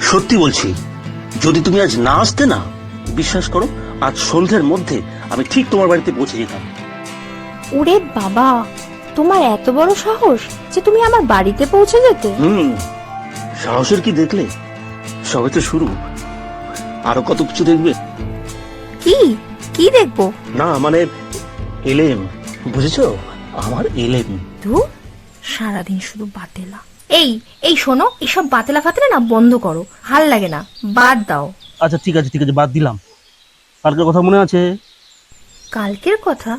সত্যি বলছি, যদি তুমি আজ না আসতে না, বিশ্বাস করো আজ সন্ধ্যের মধ্যে আমি ঠিক তোমার বাড়িতে পৌঁছে যেতাম। ওরে বাবা, তোমার এত বড় সাহস যে তুমি আমার বাড়িতে পৌঁছে যেতে? সাহসের কি দেখলে? সবে তো শুরু, আরো কত কিছু দেখবে। কি কি দেখবো? না মানে এলেম, বুঝেছো? আমার এলেম। ধুর, সারাদিন শুধু বাতেলা। এই এই শোনো, এসব বাতেলা ফাতেলা না বন্ধ করো, ভাল লাগে না, বাদ দাও। আচ্ছা ঠিক আছে বাদ দিলাম। কালকের কথা মনে আছে? কালকের কথা?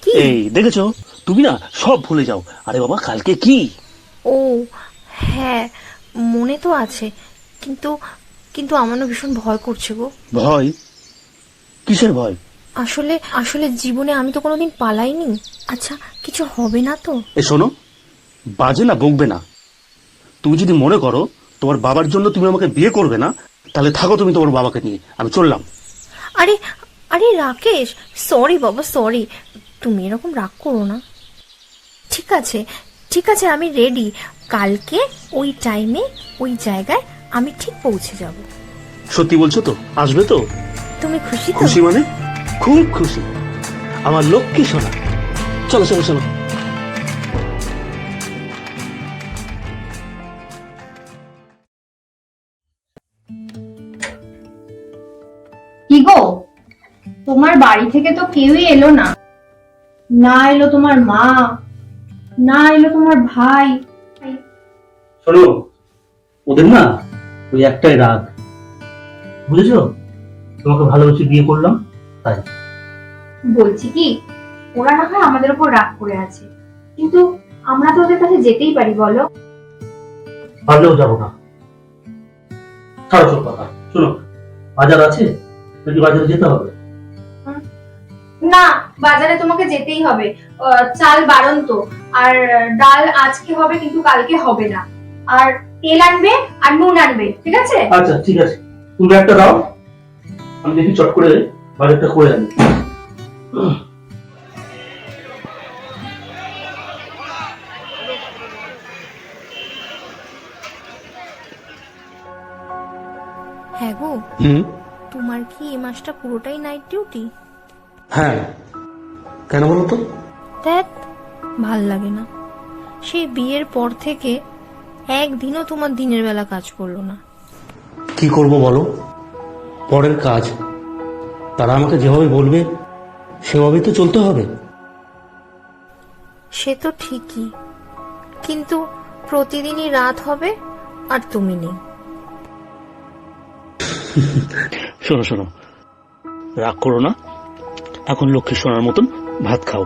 কি? এই দেখেছো, তুমি না সব ভুলে যাও। আরে বাবা, কালকে কি? ও হ্যাঁ, মনে তো আছে, কিন্তু কিন্তু আমার না ভীষণ ভয় করছে গো। ভয়? কিসের ভয়? আসলে আসলে জীবনে আমি তো কোনোদিন পালাইনি। আচ্ছা, কিছু হবে না তো? এ শোনো, বাজে না বকবে না। তুমি যদি মনে করো তোমার বাবার জন্য তুমি আমাকে বিয়ে করবে না, তাহলে থাকো তুমি তোমার বাবাকে নিয়ে, আমি চললাম। আরে আরে রাকেশ, সরি বাবা, সরি, তুমি এরকম রাগ করো না। ঠিক আছে ঠিক আছে, আমি রেডি। কালকে ওই টাইমে ওই জায়গায় আমি ঠিক পৌঁছে যাব। সত্যি বলছো তো? আসবে তো? তুমি খুশি তো? খুশি মানে খুব খুশি, আমার লক্ষ্মী সোনা। চলো চলো চলো। কি গো, তোমার বাড়ি থেকে তো কেউই এলো না। না এলো তোমার মা, না এলো তোমার ভাই। শোনো, ওদের না ওই একটাই রাগ, বুঝেছো? তোমাকে ভালোবেসে বিয়ে করলাম তাই। বলছি কি, ওরা না হয় আমাদের উপর রাগ করে আছে, কিন্তু আমরা তো ওদের কাছে যেতেই পারি, বলো? পারলেও যাবো না। ছাড়ো সব কথা। শোনো, বাজার আছে নাকি? বাজারে যেতে হবে? না, বাজারে তোমাকে যেতেই হবে। চাল বারণ তো, আর ডাল আজকে হবে কিন্তু কালকে হবে না। আর তেল আনবে আর নুন আনবে, ঠিক আছে? আচ্ছা ঠিক আছে, তুমি একটা দাও, আমি দেখি চট করে বাজারটা করে আনি। হ্যাঁ গো, তোমার কি এই মাসটা পুরোটাই নাইট ডিউটি? হ্যাঁ, কেন বলো তো? দেখ, ভাল লাগে না, সেই বিয়ের পর থেকে একদিনও তোমার দিনের বেলা কাজ করলো না। কি করব বলো? পরের কাজ, তারা আমাকে যেভাবে বলবে সেভাবেই তো চলতে হবে। সে তো ঠিকই, কিন্তু প্রতিদিনই রাত হবে আর তুমি নেই। শোনো শোনো, রাগ করো না, এখন লক্ষ্মী সোনার মতন ভাত খাও।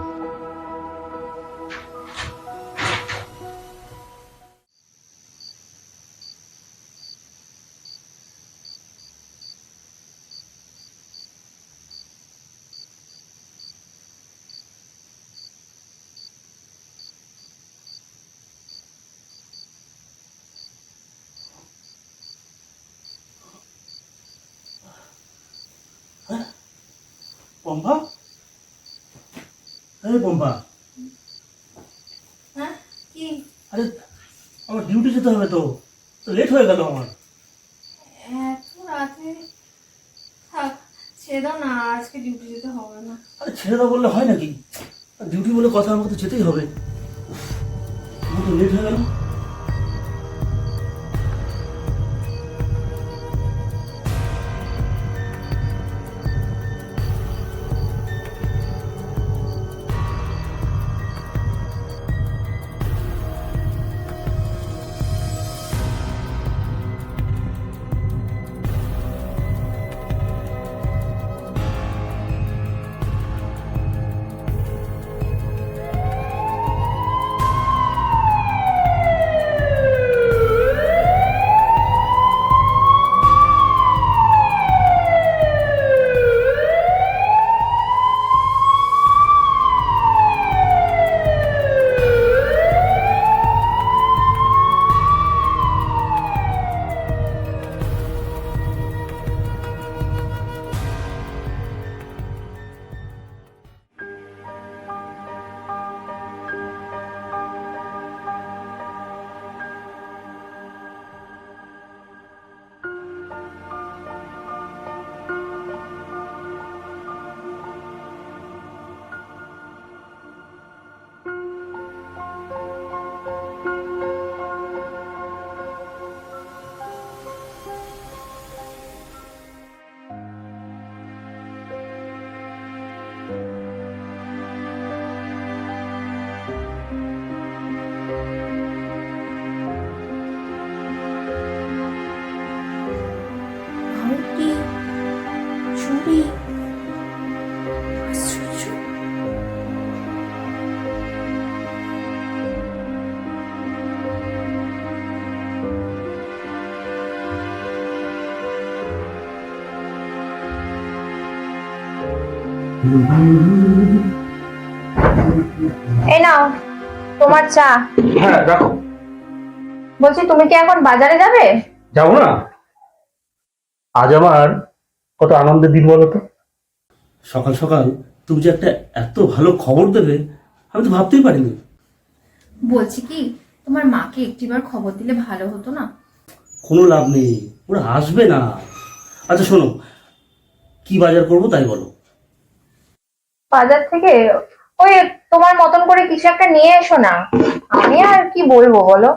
পম্পা, আরে পম্পা, হ্যাঁ কি? আরে আমার ডিউটি যেতে হবে তো, লেট হয়ে গেল আমার। এত রাতে? থাক, ছেড়ে দাও না, আজকে ডিউটি যেতে হবে না। আরে ছেড়ে দাও বললে হয় নাকি? ডিউটি বলে কথা, আমাকে তো যেতেই হবে। আমার তো লেট হয়ে গেল। এই নাও তোমার চা। হ্যাঁ রাখো। বলছি তুমি কি এখন বাজারে যাবে? যাবো না? আজ আমার কত আনন্দের দিন বলো তো। সকাল সকাল তুমি যে একটা এত ভালো খবর দেবে আমি তো ভাবতেই পারিনি। বলছি কি তোমার মাকে একটিবার খবর দিলে ভালো হতো না? কোনো লাভ নেই, ওরা আসবে না। আচ্ছা শোনো, কি বাজার করবো তাই বলো। বাজার থেকে ওই তোমার মতন করে কিছু একটা নিয়ে এসো না। আমি আর কি বলবো বলো।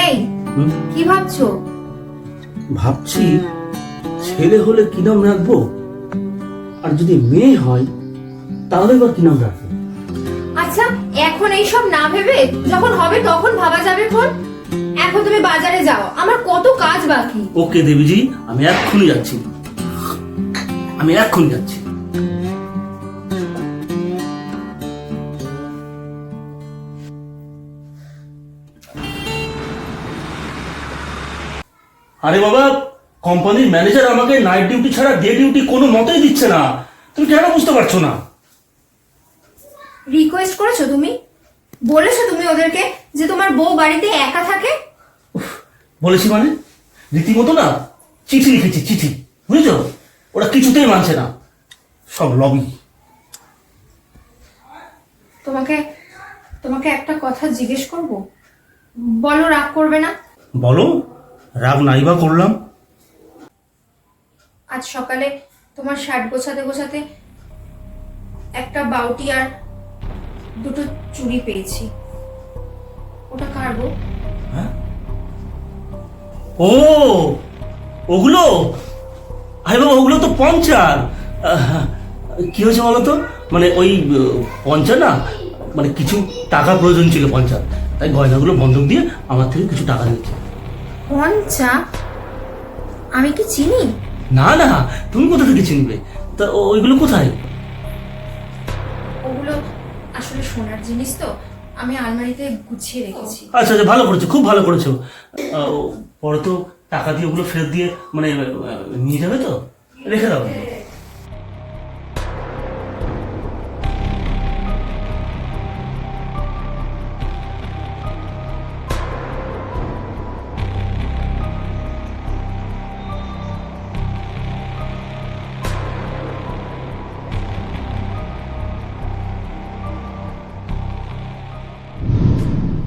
এই হুম? কি ভাবছো? ভাবছি ছেলে হলে কি নাম রাখবো, আর যদি মেয়ে হয় তাহলে বা কি নাম রাখবো। আচ্ছা এখন এইসব না ভেবে যখন হবে তখন ভাবা যাবে। এখন তুমি বাজারে যাও, আমার কত কাজ বাকি। ওকে দেবীজি, আমি এক্ষুনি যাচ্ছি, আমি এক্ষুনি যাচ্ছি। আরে বাবা, কোম্পানির ম্যানেজার আমাকে নাইট ডিউটি ছাড়া ডে ডিউটি কোনো মতেই দিচ্ছে না। তুমি কেন বুঝতে পারছো না? রিকোয়েস্ট করেছো তুমি? বলেছো তুমি ওদেরকে যে তোমার বউ বাড়িতে একা থাকে? বলেছি মানে? রীতিমতো না চিঠি লিখেছি, চিঠি, বুঝেছো? ওরা কিছুতেই মানছে না, সব লবি। তোমাকে তোমাকে একটা কথা জিজ্ঞেস করব, বলো রাগ করবে না? বলো, রাগ নাইবা করলাম। আজ সকালে তোমার শার্ট গোছাতে গোছাতে একটা বাউটি আর দুটো চুড়ি পেয়েছি। ওটা কার গো? হ্যাঁ? ও, ওগুলো? আরে বাবা, ওগুলো তো পঞ্চার। কি হয়েছে বলো তো, মানে ওই পঞ্চা না, মানে কিছু টাকা প্রয়োজন ছিল পঞ্চার, তাই গয়নাগুলো বন্ধক দিয়ে আমার থেকে কিছু টাকা নিচ্ছে। পঞ্চা? আমি কি চিনি? না না, তুমি কোথা থেকে চিনবে? তা ওইগুলো কোথায়? ওগুলো আসলে সোনার জিনিস তো, আমি আলমারিতে গুছিয়ে রেখেছি। আচ্ছা আচ্ছা, ভালো করেছো, খুব ভালো করেছো। পরে তো টাকা দিয়ে ওগুলো ফেরত দিয়ে মানে নিয়ে যাবে তো, রেখে দাও।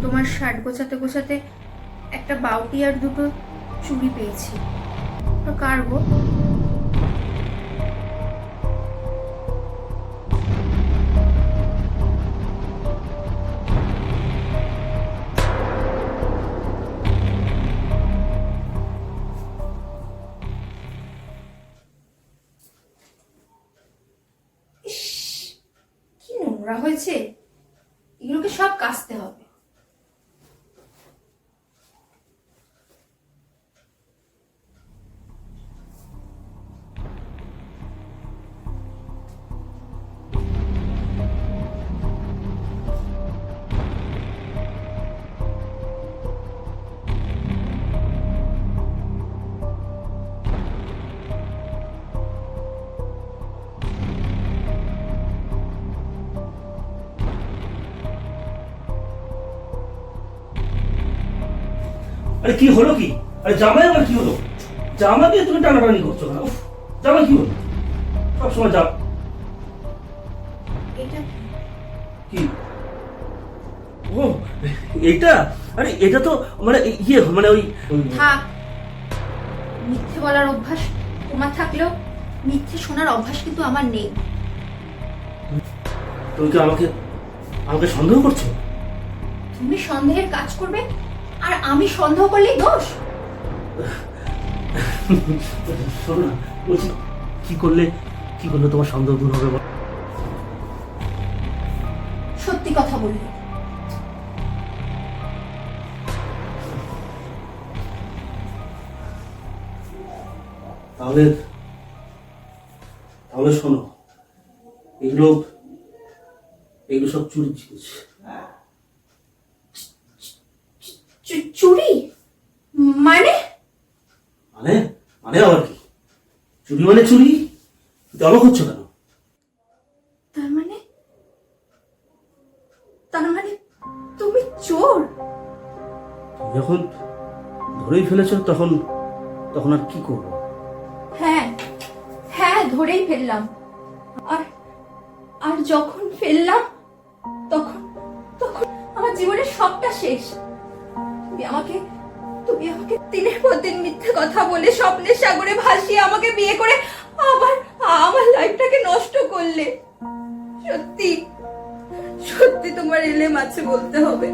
তোমার শার্ট গোছাতে গোছাতে একটা বাউটি আর দুটো চুড়ি পেয়েছি। ওটা কার গো? ইস, কি নোংরা হয়েছে, এগুলোকে সব কাচতে হবে। আরে কি হলো কি? আরে জামাই আবার কি হলো? জামা দিয়ে তুমি টানাটানি করছো কেন? উফ, জামা কি হলো? সবসময় এটা কি? ও, এইটা? আরে এটা তো মানে ইয়ে, মানে ওই থাক, মিথ্যে বলার অভ্যাস তোমার থাকলেও মিথ্যে শোনার অভ্যাস কিন্তু আমার নেই। তুমি কি আমাকে আমাকে সন্দেহ করছো? তুমি সন্দেহের কাজ করবে আর আমি সন্দেহ করলেই দোষ? শোনো না, বলছি কি করলে তোমার সন্দেহ দূর হবে বলো? সত্যি কথা বললে। তাহলে তাহলে শোনো, এগুলো এগুলো সব চুরি জিনিস। চুরি? মানে? মানে মানে আবার কি? চুরি মানে চুরি, তুই অবাক হচ্ছ কেন? তার মানে তার মানে তুমি চোর? তুমি যখন ধরেই ফেলেছ তখন তখন আর কি করবো? হ্যাঁ হ্যাঁ, ধরেই ফেললাম। আর আর যখন ফেললাম তখন তখন আমার জীবনের সবটা শেষ। তুমি আমাকে দিনের পর দিন মিথ্যে কথা বলে স্বপ্নের সাগরে ভাসিয়ে আমাকে বিয়ে করে আবার আমার লাইফটাকে নষ্ট করলে। সত্যি সত্যি তোমার এলেম আছে বলতে হবে।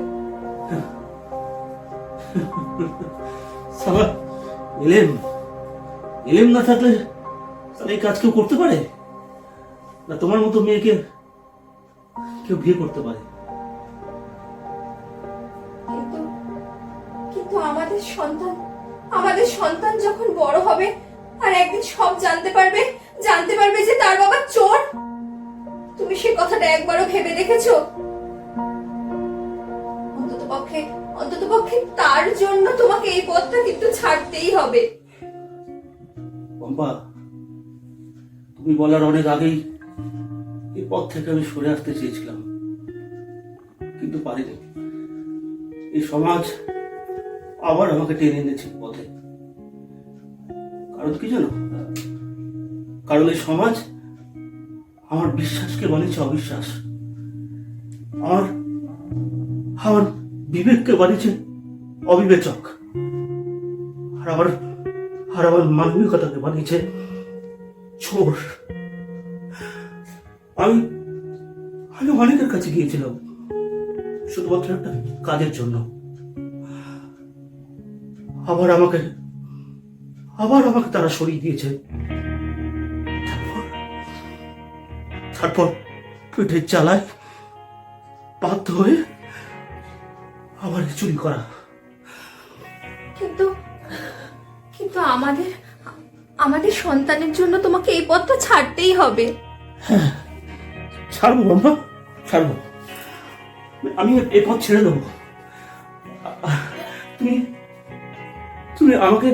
সালা, এলেম এলেম না থাকলে এই কাজ কেউ করতে পারে না? তোমার মতো মেয়েকে কেউ বিয়ে করতে পারে? কিন্তু কিন্তু আমাদের সন্তান যখন বড় হবে আর একদিন সব জানতে পারবে যে তার বাবা চোর, তুমি সে কথাটা একবারও ভেবে দেখেছো? অন্ততপক্ষে তার জন্য তোমাকে এই পথটা কিন্তু ছাড়তেই হবে। পম্পা, তুমি বলার অনেক আগেই এই পথ থেকে আমি সরে আসতে চেয়েছিলাম, কিন্তু পারিনি। এই সমাজ আবার আমাকে টেনে এনেছে পথে। কারণ কি জানো? কারণ এই সমাজ আমার বিশ্বাসকে বানিয়েছে অবিশ্বাস, আমার বিবেককে বানিয়েছে অবিবেচক, আর আমার মানবিকতাকে বানিয়েছে চোর। আমি অনেকের কাছে গিয়েছিলাম শুধুমাত্র একটা কাজের জন্য। আবার আমাকে তারা সরিয়ে দিয়েছে। তারপর পেটের জ্বালায় বাধ্য হয়ে আবার চুরি করা। কিন্তু আমাদের সন্তানের জন্য তোমাকে এই পথটা ছাড়তেই হবে। ছাড়বো বাবা, ছাড়বো। আমি এই পথ ছেড়ে দেবো। তুমি আমাকে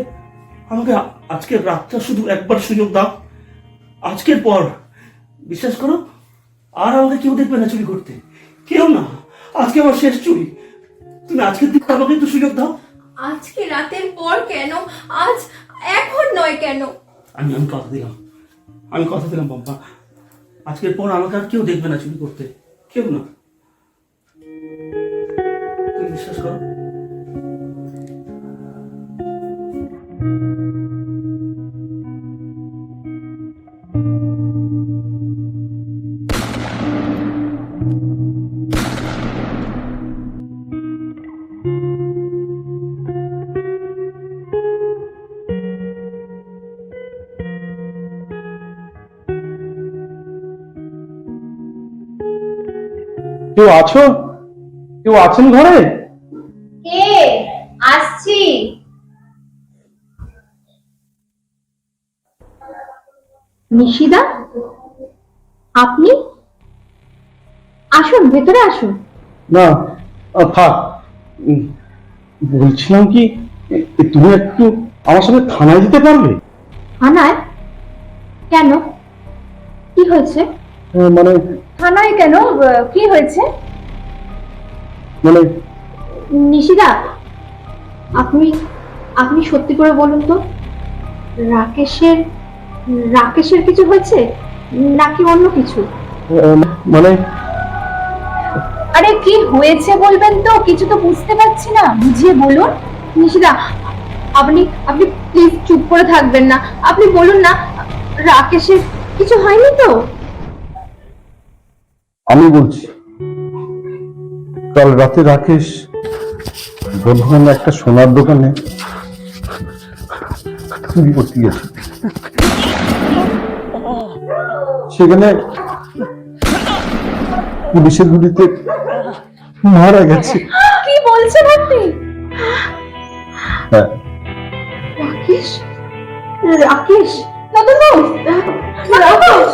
আজকের রাতটা শুধু একবার সুযোগ দাও। আজকের পর বিশ্বাস করো, আর আমাকে কেউ দেখবে না চুরি করতে, কেউ না। আজকে আমার শেষ চুরি। তুমি আজকের দিকে আমাকে একটু সুযোগ দাও। আজকে রাতের পর কেন? আজ এখন নয় কেন? আমি কথা দিলাম বাবা, আজকের পর আমাকে আর কেউ দেখবে না চুরি করতে, কেউ না। তুমি বিশ্বাস করো। কেউ আছো? কেউ আছেন ঘরে? কে? আসছি। নিশিদা, আপনি আসুন, ভেতরে আসুন। না, থাক। বলছিলাম কি, তুমি একটু আমার সাথে থানায় যেতে পারবে? থানায়? কেন, কি হয়েছে? মানে থানায় কেন, কি হয়েছে? মানে নিশিদা, আপনি সত্যি করে বলুন তো, রাকেশের কিছু হয়েছে নাকি অন্য কিছু? মানে আরে কি হয়েছে বলবেন তো, কিছু তো বুঝতে পারছি না, বুঝিয়ে বলুন। নিশিদা, আপনি প্লিজ চুপ করে থাকবেন না, আপনি বলুন না, রাকেশের কিছু হয়নি তো? আমি বলছি, কাল রাতে রাকেশ বর্ধমানে একটা সোনার দোকানে চুরি করতে গেছে। সেখানে পুলিশের গুলিতে মারা গেছে। কি বলছেন আপনি? হ্যাঁ। রাকেশ, নতুন রাকেশ,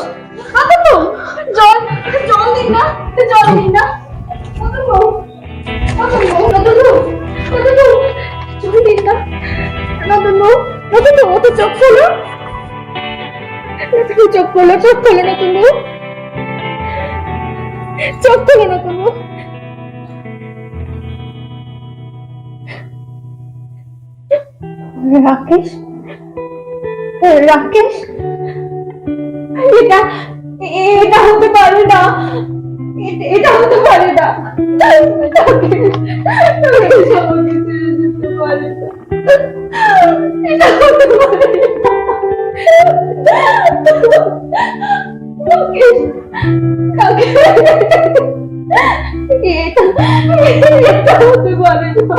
জল দিন না, নতুন ও তো চোখ খোলো। চোখ খোলো না তুমি, চোখ খোলো না তুমি। রাকেশ, রাকেশ, এটা এটা হতে পারে না, এটা হতে পারে না। রাকেশ, রাকেশ আমাকে ছেড়ে যেতে পারে না, এটা হতে পারে না। রাকেশ, রাকেশ, এটা হতে পারে না।